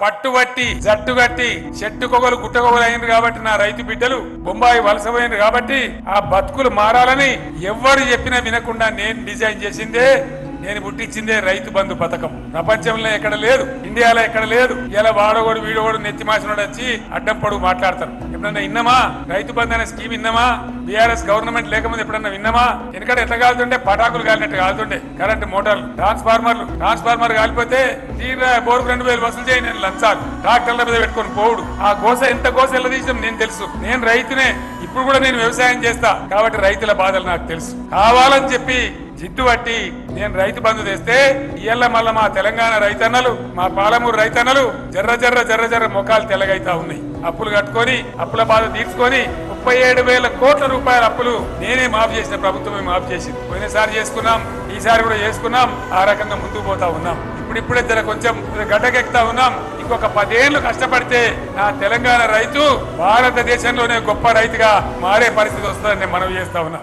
పట్టుబట్టి జట్టు కట్టి చెట్టుకొగలు గుట్టకొగలు అయినారు కాబట్టి నా రైతు బిడ్డలు బొంబాయి వలసపోయినారు కాబట్టి ఆ బతుకులు మారాలని ఎవ్వరు చెప్పినా వినకుండా నేను డిజైన్ చేసిందే నేను పుట్టించిందే రైతు బంధు పథకం. ప్రపంచంలో ఎక్కడ లేదు, ఇండియాలో ఎక్కడ లేదు. ఇలా వాడోడు వీడోడు నెత్తి మాసినోడు వచ్చి అడ్డం పొడుగు మాట్లాడతారు. ఎప్పుడన్నా విన్నామా రైతు బంధు అనే స్కీమ్? విన్నామా? బీఆర్ఎస్ గవర్నమెంట్ లేకముందు ఎప్పుడన్నా విన్నామా? ఎందుకంటే ఎట్లా కాలుతుండే పటాకులు కాలినట్టు కాలుతుండే కరెంటు మోటార్లు ట్రాన్స్ఫార్మర్ కాలిపోతే తీరా బోర్కు 2000 వసూలు చేయి, నేను లంచాలు ట్రాక్టర్ల మీద పెట్టుకొని పోవుడు. ఆ గోస ఎంత గోస ఎలా తీసినాం నేను తెలుసు. నేను రైతునే, ఇప్పుడు కూడా నేను వ్యవసాయం చేస్తా కాబట్టి రైతుల బాధలు నాకు తెలుసు. కావాలని చెప్పి జిడ్డు పట్టి నేను రైతు బంధు తెస్తే ఇయ్యల్ల మళ్ళా మా తెలంగాణ రైతన్నలు, మా పాలమూరు రైతన్నలు జర్ర ముఖాలు తెల్లగైతా ఉన్నాయి. అప్పులు కట్టుకొని అప్పుల బాధ తీర్చుకొని 37,000 కోట్ల రూపాయల అప్పులు నేనే మాఫ్ చేసిన, ప్రభుత్వమే మాఫ్ చేసింది. పోయినసారి చేసుకున్నాం, ఈసారి కూడా చేసుకున్నాం. ఆ రకంగా ముందుకు పోతా ఉన్నాం. ఇప్పుడిప్పుడే కొంచెం గడ్డకెక్తా ఉన్నాం. ఇంకొక 10 ఏళ్లు కష్టపడితే నా తెలంగాణ రైతు భారతదేశంలోనే గొప్ప రైతుగా మారే పరిస్థితి వస్తుందని నేను మనవి చేస్తా ఉన్నా.